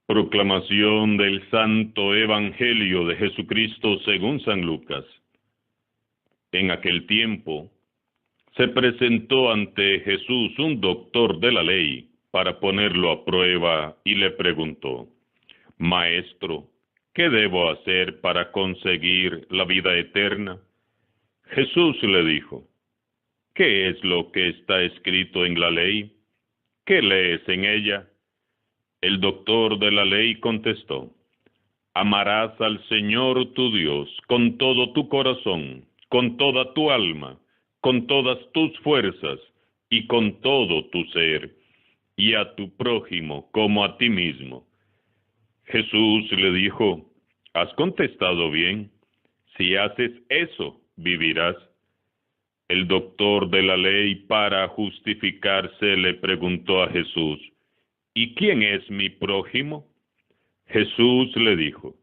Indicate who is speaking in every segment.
Speaker 1: Proclamación del Santo Evangelio de Jesucristo según San Lucas. En aquel tiempo se presentó ante Jesús un doctor de la ley para ponerlo a prueba y le preguntó: Maestro, ¿qué debo hacer para conseguir la vida eterna? Jesús le dijo: ¿Qué es lo que está escrito en la ley? ¿Qué lees en ella? El doctor de la ley contestó: Amarás al Señor tu Dios con todo tu corazón, con toda tu alma, con todas tus fuerzas y con todo tu ser, y a tu prójimo como a ti mismo. Jesús le dijo: Has contestado bien. Si haces eso, vivirás. El doctor de la ley, para justificarse, le preguntó a Jesús: ¿Y quién es mi prójimo? Jesús le dijo: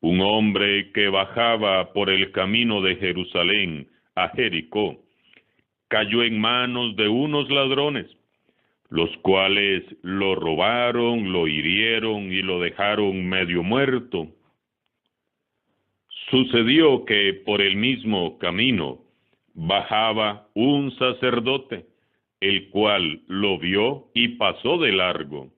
Speaker 1: un hombre que bajaba por el camino de Jerusalén a Jericó cayó en manos de unos ladrones, los cuales lo robaron, lo hirieron y lo dejaron medio muerto. Sucedió que por el mismo camino bajaba un sacerdote, el cual lo vio y pasó de largo.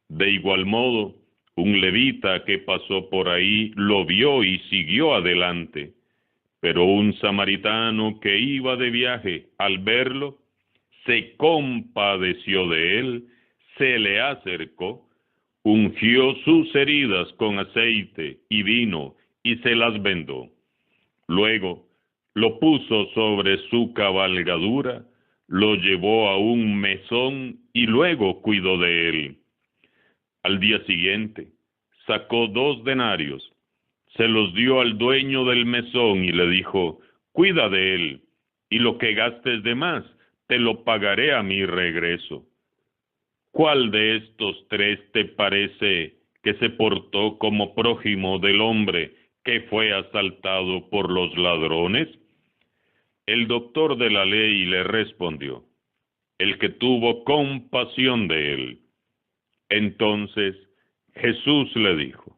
Speaker 1: De igual modo, un levita que pasó por ahí lo vio y siguió adelante. Pero un samaritano que iba de viaje, al verlo, se compadeció de él, se le acercó, ungió sus heridas con aceite y vino y se las vendó. Luego lo puso sobre su cabalgadura, lo llevó a un mesón y luego cuidó de él. Al día siguiente, sacó 2 denarios, se los dio al dueño del mesón y le dijo: cuida de él, y lo que gastes de más, te lo pagaré a mi regreso. ¿Cuál de estos 3 te parece que se portó como prójimo del hombre que fue asaltado por los ladrones? El doctor de la ley le respondió: el que tuvo compasión de él. Entonces Jesús le dijo: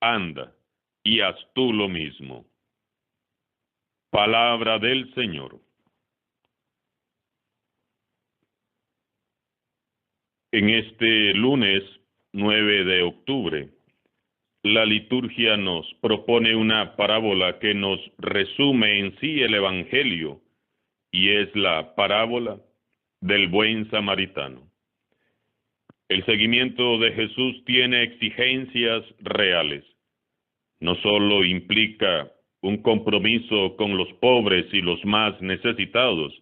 Speaker 1: anda y haz tú lo mismo. Palabra del Señor. En este lunes 9 de octubre, la liturgia nos propone una parábola que nos resume en sí el Evangelio, y es la parábola del buen samaritano. El seguimiento de Jesús tiene exigencias reales. No solo implica un compromiso con los pobres y los más necesitados,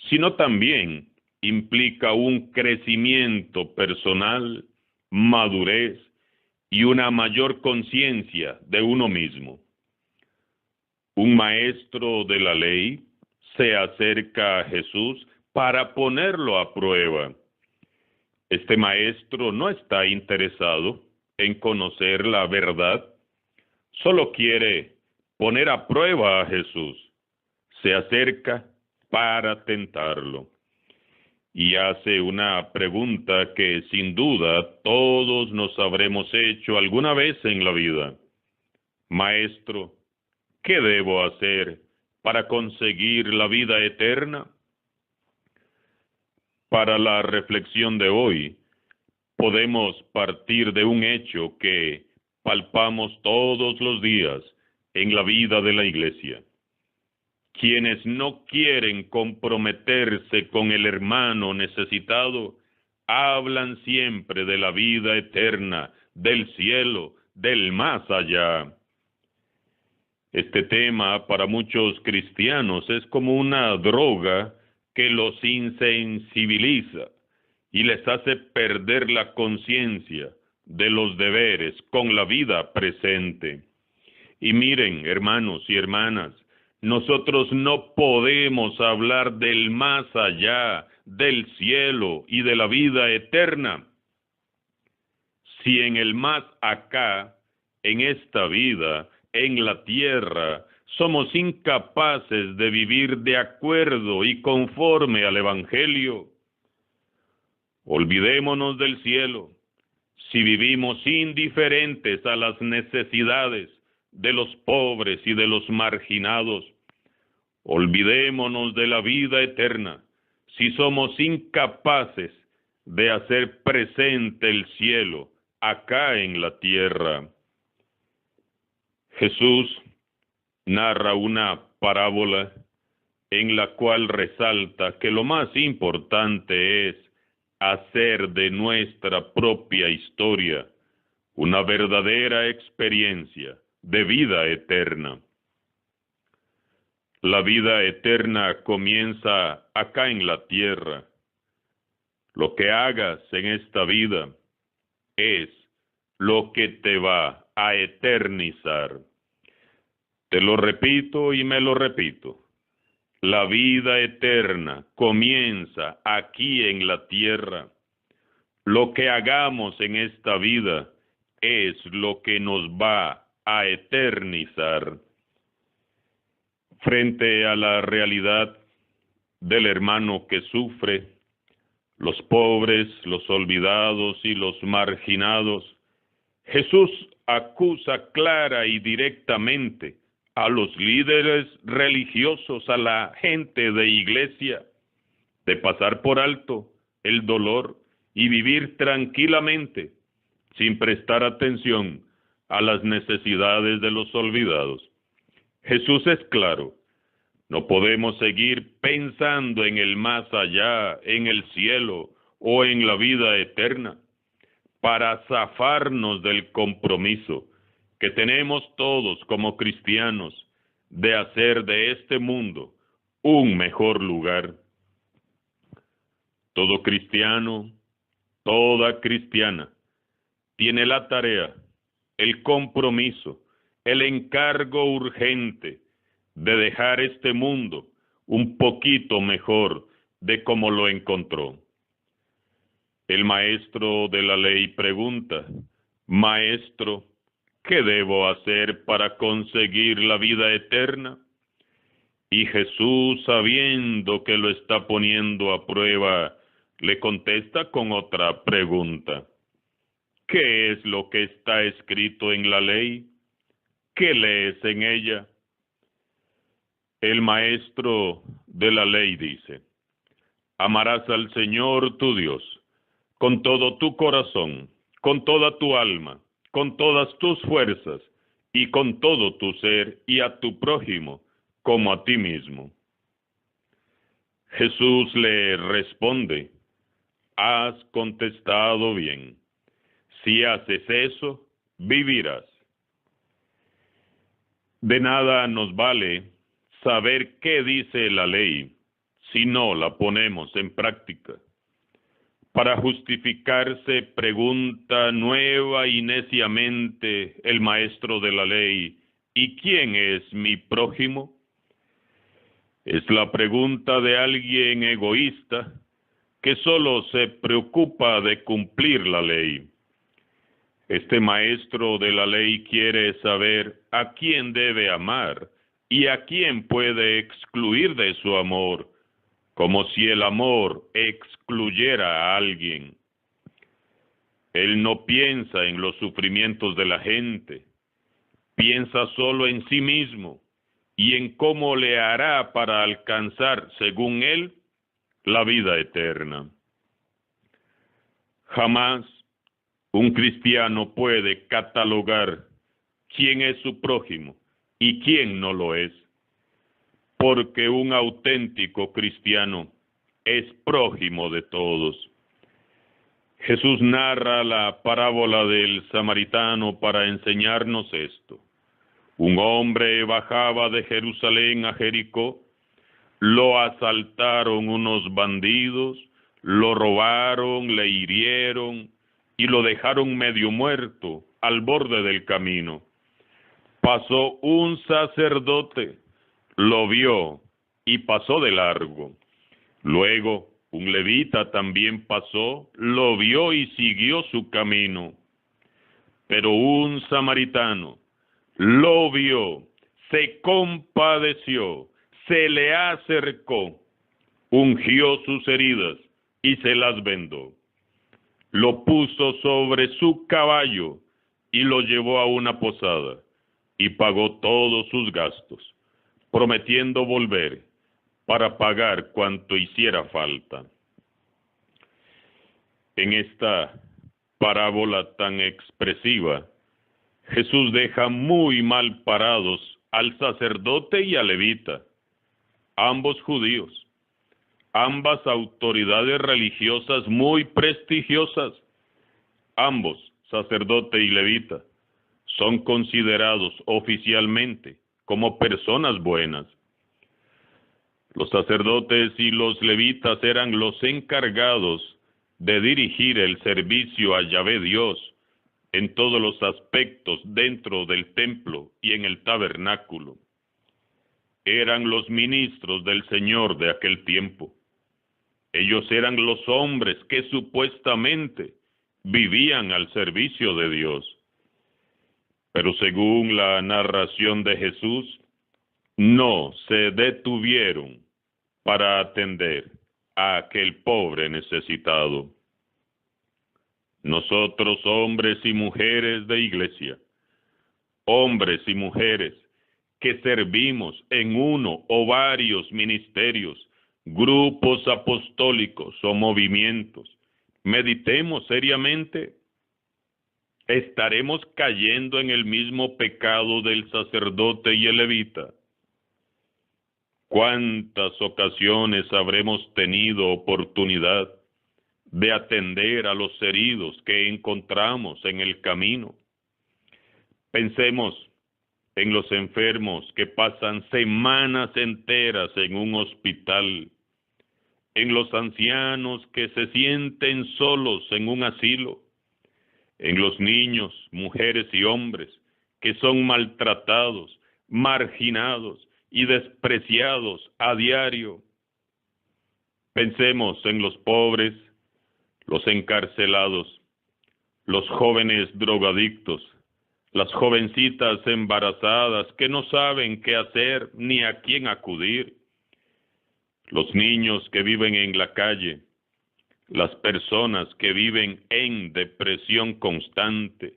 Speaker 1: sino también implica un crecimiento personal, madurez y una mayor conciencia de uno mismo. Un maestro de la ley se acerca a Jesús para ponerlo a prueba. Este maestro no está interesado en conocer la verdad, solo quiere poner a prueba a Jesús. Se acerca para tentarlo y hace una pregunta que sin duda todos nos habremos hecho alguna vez en la vida. Maestro, ¿qué debo hacer para conseguir la vida eterna? Para la reflexión de hoy, podemos partir de un hecho que palpamos todos los días en la vida de la Iglesia. Quienes no quieren comprometerse con el hermano necesitado, hablan siempre de la vida eterna, del cielo, del más allá. Este tema para muchos cristianos es como una droga que los insensibiliza y les hace perder la conciencia de los deberes con la vida presente. Y miren, hermanos y hermanas, nosotros no podemos hablar del más allá, del cielo y de la vida eterna, si en el más acá, en esta vida, en la tierra, somos incapaces de vivir de acuerdo y conforme al Evangelio. Olvidémonos del cielo, si vivimos indiferentes a las necesidades de los pobres y de los marginados, olvidémonos de la vida eterna si somos incapaces de hacer presente el cielo acá en la tierra. Jesús narra una parábola en la cual resalta que lo más importante es hacer de nuestra propia historia una verdadera experiencia de vida eterna. La vida eterna comienza acá en la tierra. Lo que hagas en esta vida es lo que te va a eternizar. Te lo repito y me lo repito. La vida eterna comienza aquí en la tierra. Lo que hagamos en esta vida es lo que nos va a eternizar. Frente a la realidad del hermano que sufre, los pobres, los olvidados y los marginados, Jesús acusa clara y directamente a los líderes religiosos, a la gente de iglesia, de pasar por alto el dolor y vivir tranquilamente, sin prestar atención a las necesidades de los olvidados. Jesús es claro, no podemos seguir pensando en el más allá, en el cielo o en la vida eterna, para zafarnos del compromiso que tenemos todos como cristianos de hacer de este mundo un mejor lugar. Todo cristiano, toda cristiana, tiene la tarea, el compromiso, el encargo urgente de dejar este mundo un poquito mejor de como lo encontró. El maestro de la ley pregunta: Maestro, ¿qué debo hacer para conseguir la vida eterna? Y Jesús, sabiendo que lo está poniendo a prueba, le contesta con otra pregunta: ¿qué es lo que está escrito en la ley? ¿Qué lees en ella? El maestro de la ley dice: amarás al Señor tu Dios con todo tu corazón, con toda tu alma, con todas tus fuerzas y con todo tu ser, y a tu prójimo como a ti mismo. Jesús le responde: has contestado bien. Si haces eso, vivirás. De nada nos vale saber qué dice la ley si no la ponemos en práctica. Para justificarse, pregunta nueva y neciamente el maestro de la ley: ¿y quién es mi prójimo? Es la pregunta de alguien egoísta que solo se preocupa de cumplir la ley. Este maestro de la ley quiere saber a quién debe amar y a quién puede excluir de su amor, como si el amor excluyera a alguien. Él no piensa en los sufrimientos de la gente, piensa solo en sí mismo y en cómo le hará para alcanzar, según él, la vida eterna. Jamás un cristiano puede catalogar quién es su prójimo y quién no lo es, porque un auténtico cristiano es prójimo de todos. Jesús narra la parábola del samaritano para enseñarnos esto. Un hombre bajaba de Jerusalén a Jericó, lo asaltaron unos bandidos, lo robaron, le hirieron y lo dejaron medio muerto al borde del camino. Pasó un sacerdote, lo vio y pasó de largo. Luego un levita también pasó, lo vio y siguió su camino. Pero un samaritano lo vio, se compadeció, se le acercó, ungió sus heridas y se las vendó. lo puso sobre su caballo y lo llevó a una posada y pagó todos sus gastos, prometiendo volver para pagar cuanto hiciera falta. En esta parábola tan expresiva, Jesús deja muy mal parados al sacerdote y al levita, ambos judíos, ambas autoridades religiosas muy prestigiosas. Ambos, sacerdote y levita, son considerados oficialmente como personas buenas. Los sacerdotes y los levitas eran los encargados de dirigir el servicio a Yahvé Dios en todos los aspectos dentro del templo y en el tabernáculo. Eran los ministros del Señor de aquel tiempo. Ellos eran los hombres que supuestamente vivían al servicio de Dios. Pero según la narración de Jesús, no se detuvieron para atender a aquel pobre necesitado. Nosotros, hombres y mujeres de iglesia, hombres y mujeres que servimos en uno o varios ministerios, grupos apostólicos o movimientos, meditemos seriamente. ¿Estaremos cayendo en el mismo pecado del sacerdote y el levita? ¿Cuántas ocasiones habremos tenido oportunidad de atender a los heridos que encontramos en el camino? Pensemos en los enfermos que pasan semanas enteras en un hospital, en los ancianos que se sienten solos en un asilo, en los niños, mujeres y hombres que son maltratados, marginados y despreciados a diario. Pensemos en los pobres, los encarcelados, los jóvenes drogadictos, las jovencitas embarazadas que no saben qué hacer ni a quién acudir, los niños que viven en la calle, las personas que viven en depresión constante,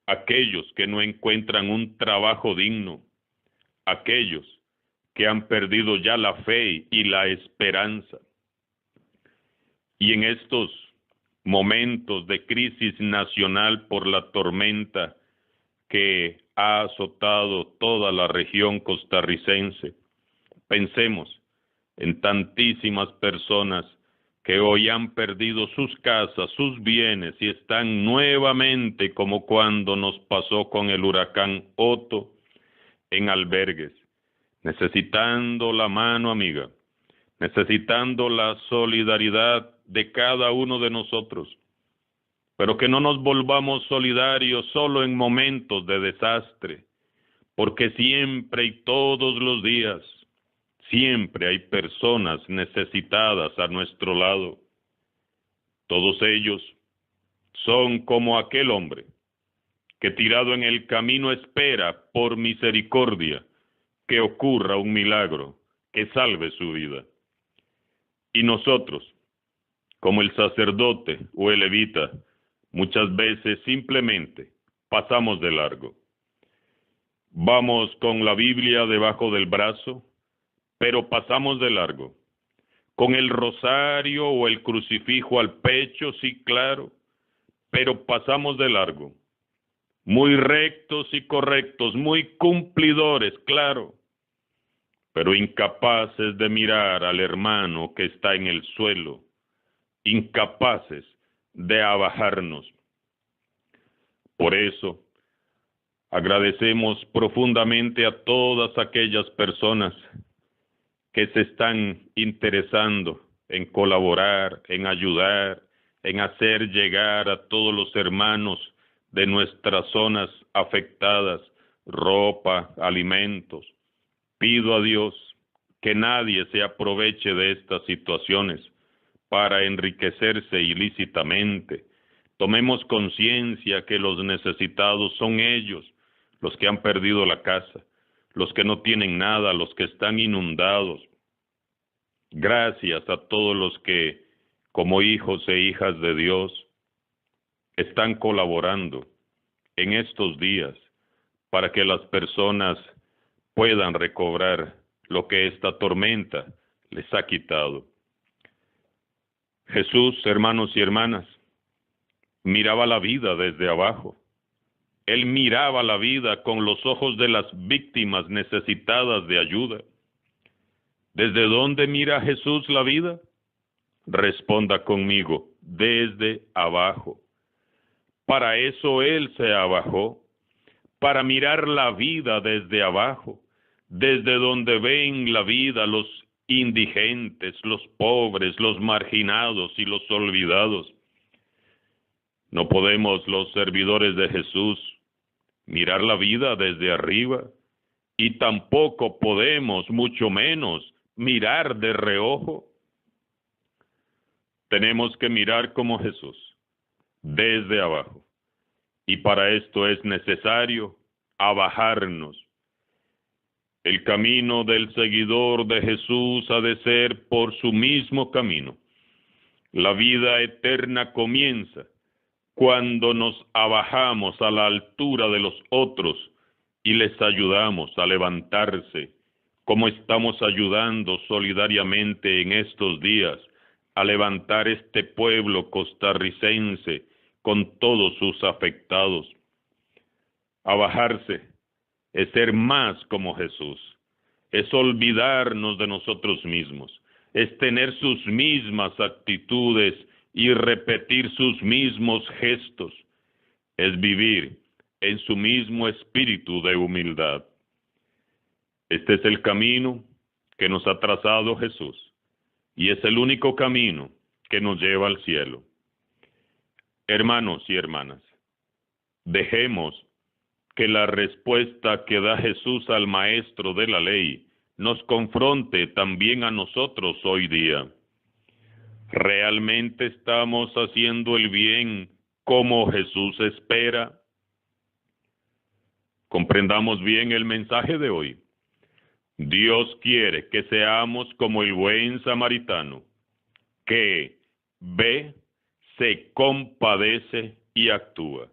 Speaker 1: aquellos que no encuentran un trabajo digno, aquellos que han perdido ya la fe y la esperanza. Y en estos momentos de crisis nacional por la tormenta que ha azotado toda la región costarricense, pensemos en tantísimas personas que hoy han perdido sus casas, sus bienes y están nuevamente, como cuando nos pasó con el huracán Otto, en albergues, necesitando la mano amiga, necesitando la solidaridad de cada uno de nosotros, pero que no nos volvamos solidarios solo en momentos de desastre, porque siempre y todos los días, siempre hay personas necesitadas a nuestro lado. Todos ellos son como aquel hombre que tirado en el camino espera por misericordia que ocurra un milagro que salve su vida. Y nosotros, como el sacerdote o el levita, muchas veces simplemente pasamos de largo. Vamos con la Biblia debajo del brazo, pero pasamos de largo. Con el rosario o el crucifijo al pecho, sí, claro, pero pasamos de largo. Muy rectos y correctos, muy cumplidores, claro, pero incapaces de mirar al hermano que está en el suelo, incapaces de abajarnos. Por eso, agradecemos profundamente a todas aquellas personas que se están interesando en colaborar, en ayudar, en hacer llegar a todos los hermanos de nuestras zonas afectadas ropa, alimentos. Pido a Dios que nadie se aproveche de estas situaciones para enriquecerse ilícitamente. Tomemos conciencia que los necesitados son ellos, los que han perdido la casa, los que no tienen nada, los que están inundados. Gracias a todos los que, como hijos e hijas de Dios, están colaborando en estos días para que las personas puedan recobrar lo que esta tormenta les ha quitado. Jesús, hermanos y hermanas, miraba la vida desde abajo. Él miraba la vida con los ojos de las víctimas necesitadas de ayuda. ¿Desde dónde mira Jesús la vida? Responda conmigo, desde abajo. Para eso Él se abajó, para mirar la vida desde abajo, desde donde ven la vida los indigentes, los pobres, los marginados y los olvidados. No podemos los servidores de Jesús mirar la vida desde arriba y tampoco podemos, mucho menos, mirar de reojo. Tenemos que mirar como Jesús, desde abajo. Y para esto es necesario abajarnos. El camino del seguidor de Jesús ha de ser por su mismo camino. La vida eterna comienza cuando nos abajamos a la altura de los otros y les ayudamos a levantarse, como estamos ayudando solidariamente en estos días a levantar este pueblo costarricense con todos sus afectados. Abajarse es ser más como Jesús, es olvidarnos de nosotros mismos, es tener sus mismas actitudes y repetir sus mismos gestos, es vivir en su mismo espíritu de humildad. Este es el camino que nos ha trazado Jesús y es el único camino que nos lleva al cielo. Hermanos y hermanas, dejemos que la respuesta que da Jesús al maestro de la ley nos confronte también a nosotros hoy día. ¿Realmente estamos haciendo el bien como Jesús espera? Comprendamos bien el mensaje de hoy. Dios quiere que seamos como el buen samaritano, que ve, se compadece y actúa.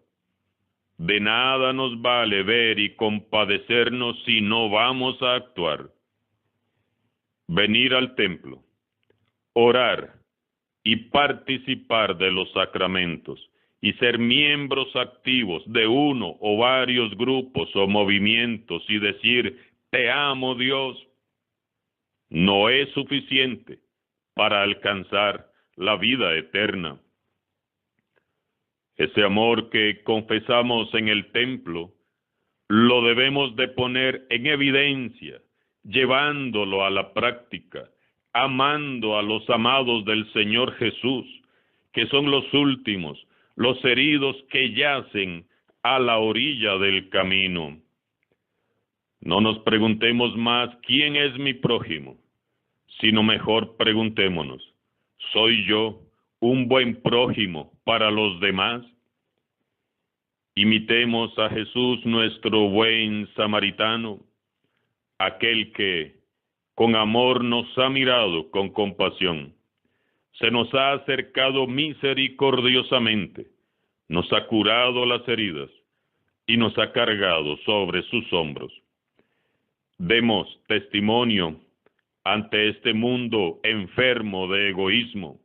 Speaker 1: De nada nos vale ver y compadecernos si no vamos a actuar. Venir al templo, orar y participar de los sacramentos y ser miembros activos de uno o varios grupos o movimientos y decir, te amo Dios, no es suficiente para alcanzar la vida eterna. Ese amor que confesamos en el templo, lo debemos de poner en evidencia, llevándolo a la práctica, amando a los amados del Señor Jesús, que son los últimos, los heridos que yacen a la orilla del camino. No nos preguntemos más quién es mi prójimo, sino mejor preguntémonos, ¿soy yo un buen prójimo para los demás? Imitemos a Jesús, nuestro buen samaritano, aquel que con amor nos ha mirado con compasión, se nos ha acercado misericordiosamente, nos ha curado las heridas y nos ha cargado sobre sus hombros. Demos testimonio ante este mundo enfermo de egoísmo,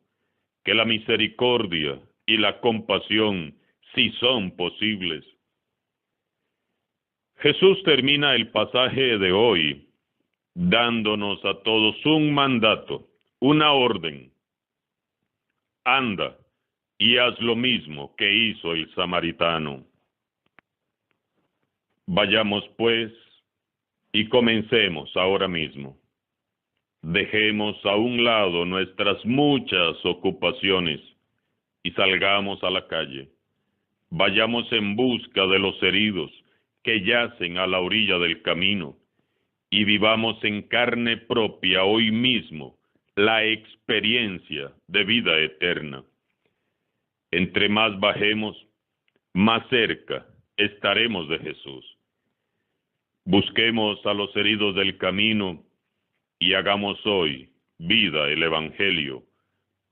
Speaker 1: que la misericordia y la compasión sí son posibles. Jesús termina el pasaje de hoy dándonos a todos un mandato, una orden. Anda y haz lo mismo que hizo el samaritano. Vayamos pues y comencemos ahora mismo. Dejemos a un lado nuestras muchas ocupaciones y salgamos a la calle. Vayamos en busca de los heridos que yacen a la orilla del camino y vivamos en carne propia hoy mismo la experiencia de vida eterna. Entre más bajemos, más cerca estaremos de Jesús. Busquemos a los heridos del camino y hagamos hoy vida el Evangelio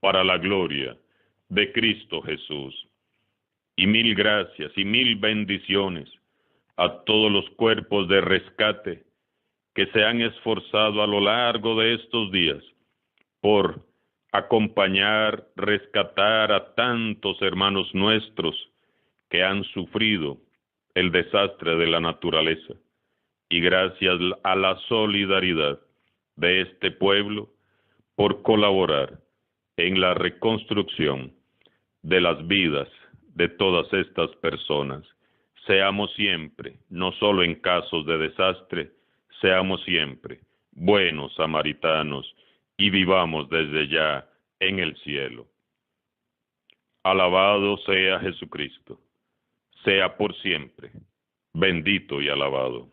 Speaker 1: para la gloria de Cristo Jesús. Y mil gracias y mil bendiciones a todos los cuerpos de rescate que se han esforzado a lo largo de estos días por acompañar, rescatar a tantos hermanos nuestros que han sufrido el desastre de la naturaleza. Y gracias a la solidaridad de este pueblo por colaborar en la reconstrucción de las vidas de todas estas personas. Seamos siempre, no solo en casos de desastre, seamos siempre buenos samaritanos y vivamos desde ya en el cielo. Alabado sea Jesucristo, sea por siempre, bendito y alabado.